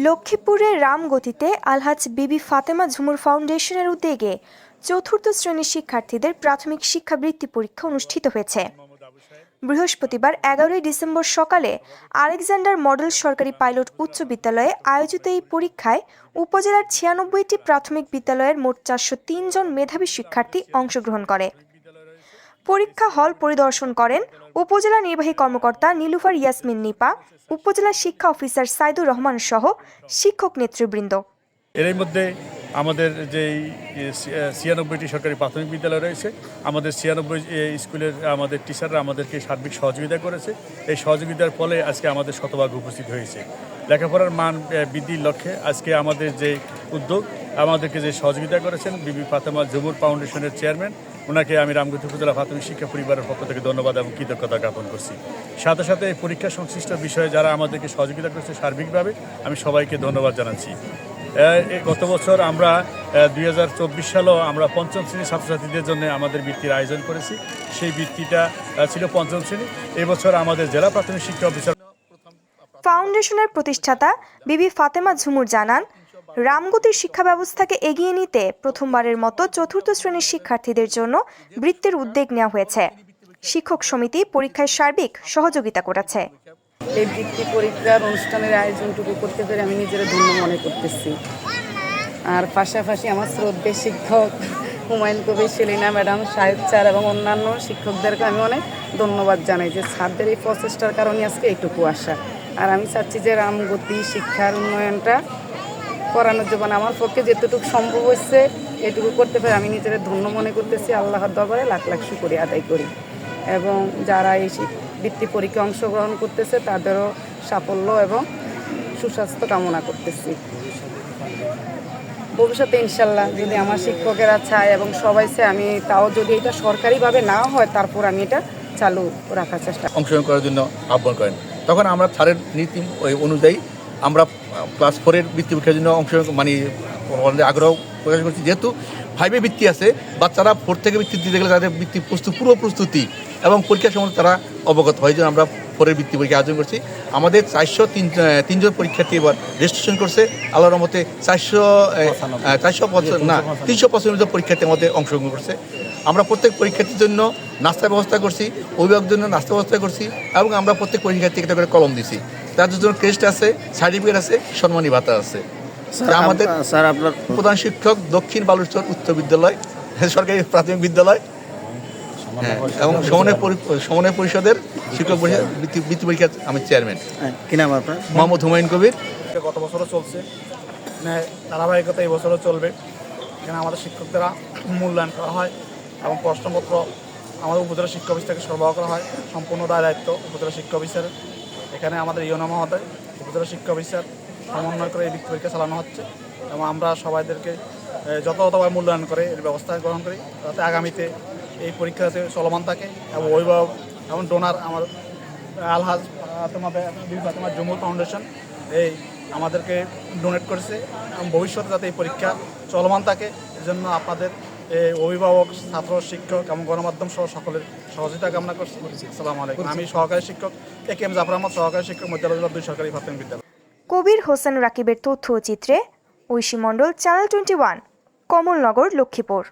লক্ষ্মীপুরের রামগতিতে আলহাজ বিবি ফাতেমা ঝুমুর ফাউন্ডেশনের উদ্যোগে চতুর্থ শ্রেণীর শিক্ষার্থীদের প্রাথমিক শিক্ষা বৃত্তি পরীক্ষা অনুষ্ঠিত হয়েছে। বৃহস্পতিবার 11 ডিসেম্বর সকালে আলেকজান্ডার মডেল সরকারি পাইলট উচ্চ বিদ্যালয়ে আয়োজিত এই পরীক্ষায় উপজেলার 96টি প্রাথমিক বিদ্যালয়ের মোট 403 জন মেধাবী শিক্ষার্থী অংশগ্রহণ করে। পরীক্ষা হল পরিদর্শন করেন উপজেলা নির্বাহী কর্মকর্তা নীলুফার ইয়াসমিন নিপা, উপজেলা শিক্ষা অফিসার সাইদুর রহমান সহ শিক্ষক নেতৃবৃন্দ। এর মধ্যে আমাদের যে 96টি সরকারি প্রাথমিক বিদ্যালয় রয়েছে, আমাদের 96 স্কুলের আমাদের টিচাররা আমাদেরকে সার্বিক সহযোগিতা করেছে। এই সহযোগিতার ফলে আজকে আমাদের শতভাগ উপস্থিত হয়েছে। লেখাপড়ার মান বৃদ্ধির লক্ষ্যে আজকে আমাদের যে উদ্যোগ, আমাদেরকে যে সহযোগিতা করেছেন বিবি ফাতেমা ঝুমুর ফাউন্ডেশনের চেয়ারম্যান, ওনাকে আমি রামগতি উপজেলা প্রাথমিক শিক্ষা পরিবারের পক্ষ থেকে ধন্যবাদ এবং কৃতজ্ঞতা জ্ঞাপন করছি। সাথে সাথে এই পরীক্ষা সংশ্লিষ্ট বিষয়ে যারা আমাদেরকে সহযোগিতা করেছে সার্বিকভাবে আমি সবাইকে ধন্যবাদ জানাচ্ছি। গত বছর আমরা 2024 সালেও আমরা পঞ্চম শ্রেণীর ছাত্রছাত্রীদের জন্য আমাদের বৃত্তির আয়োজন করেছি। সেই বৃত্তিটা ছিল পঞ্চম শ্রেণী। এবছর আমাদের জেলা প্রাথমিক শিক্ষা অফিসার ফাউন্ডেশনের প্রতিষ্ঠাতা বিবি ফাতেমা ঝুমুর জানান, রামগতির শিক্ষা ব্যবস্থাকে এগিয়ে নিতে প্রথমবারের মতো চতুর্থ শ্রেণীর শিক্ষার্থীদের জন্য বৃত্তির উদ্যোগ নেওয়া হয়েছে। শিক্ষক সমিতি পরীক্ষায় সার্বিক সহযোগিতা করেছে। এই বৃত্তি পরীক্ষার অনুষ্ঠানের আয়োজনটুকু করতে পেরে আমি নিজের ধন্য মনে করতেছি। আর পাশাপাশি আমার শ্রদ্ধেয় শিক্ষক হুমায়ুন কবির, সেলিনা ম্যাডাম, সাহেব স্যার এবং অন্যান্য শিক্ষকদেরকে আমি অনেক ধন্যবাদ জানাই যে স্যারদের এই প্রচেষ্টার কারণে আজকে এইটুকু আসা। আর আমি চাচ্ছি যে রামগতি শিক্ষার উন্নয়নটা করানোর জন্য আমার পক্ষে যেতটুকু সম্ভব হচ্ছে এটুকু করতে পারে আমি নিজের ধন্য মনে করতেছি। আল্লাহর দরবারে লাখ লাখ শুকরিয়া আদায় করি এবং যারা এই বৃত্তি পরীক্ষায় অংশগ্রহণ করতেছে তাদেরও সাফল্য এবং সুস্বাস্থ্য কামনা করতেছি। ভবিষ্যতে ইনশাল্লাহ যদি আমার শিক্ষকেরা চায় এবং সবাই চায়, আমি তাও যদি এটা সরকারিভাবে না হয় তারপর আমি এটা চালু রাখার চেষ্টা। অংশগ্রহণ করার জন্য আহ্বান করেন, তখন আমরা স্যারের নীতি অনুযায়ী আমরা ক্লাস 4-এর বৃত্তি পরীক্ষার জন্য অংশগ্রহণ আগ্রহ প্রকাশ করছি। যেহেতু 5-এ বৃত্তি আছে, বাচ্চারা 4 থেকে বৃত্তি দিতে গেলে তাদের বৃত্তি পূর্ব প্রস্তুতি এবং পরীক্ষার সময় তারা অবগত হয়। জন্য আমরা 4-এর বৃত্তি পরীক্ষা আয়োজন করছি। আমাদের 403 জন পরীক্ষার্থী এবার রেজিস্ট্রেশন করছে। আল্লাহর রহমতে 395 জন পরীক্ষার্থী আমাদের অংশগ্রহণ করছে। আমরা প্রত্যেক পরীক্ষার্থীর জন্য নাস্তার ব্যবস্থা করছি, অভিভাবকের জন্য নাস্তার ব্যবস্থা করছি এবং আমরা প্রত্যেক পরীক্ষার্থীকে একটা করে কলম দিছি। তাদের জন্য ক্রেস্ট আছে, সার্টিফিকেট আছে, সম্মানী ভাতা আছে। আমাদের স্যার আপনার প্রধান শিক্ষক দক্ষিণ বালুচর উচ্চ বিদ্যালয় সরকারি প্রাথমিক বিদ্যালয় এবং সমন্বয় পরিষদের শিক্ষক পরিষদ বৃত্তি পরীক্ষার আমি চেয়ারম্যান। কি নাম আপনার? মোহাম্মদ হুমায়ুন কবির। গত বছরও চলছে, ধারাবাহিকতা এই বছরও চলবে। এখানে আমাদের শিক্ষকদের মূল্যায়ন করা হয় এবং প্রশ্নপত্র আমাদের উপজেলা শিক্ষা অফিস থেকে সরবরাহ করা হয়। সম্পূর্ণ দায়িত্ব উপজেলা শিক্ষা অফিসারের। এখানে আমাদের ইউনো মহোদয় উপজেলা শিক্ষা অফিসার সমন্বয় করে এই বৃত্তি পরীক্ষা চালানো হচ্ছে এবং আমরা সবাইদেরকে যথাযথভাবে মূল্যায়ন করে এর ব্যবস্থা গ্রহণ করি, যাতে আগামীতে এই পরীক্ষা চলমান থাকে এবং অভিভাবক এবং ডোনার আমার আলহাজ ফাতেমা ঝুমুর ফাউন্ডেশন এই আমাদেরকে ডোনেট করেছে এবং ভবিষ্যতে যাতে এই পরীক্ষা চলমান থাকে এজন্য আপনাদের অভিভাবক, ছাত্র, শিক্ষক এবং গণমাধ্যম সহ সকলের সহযোগিতা কামনা করছি। আসসালামু আলাইকুম। আমি সহকারী শিক্ষক এ.কে.এম. জাফর আহমদ, সহকারী শিক্ষক মধ্যবিদ্যালয় জেলা 2 সরকারি প্রাথমিক বিদ্যালয়। কবির হোসেন রাকিবের তথ্য ও চিত্রে ঐশী মণ্ডল, চ্যানেল 21, কমলনগর, লক্ষ্মীপুর।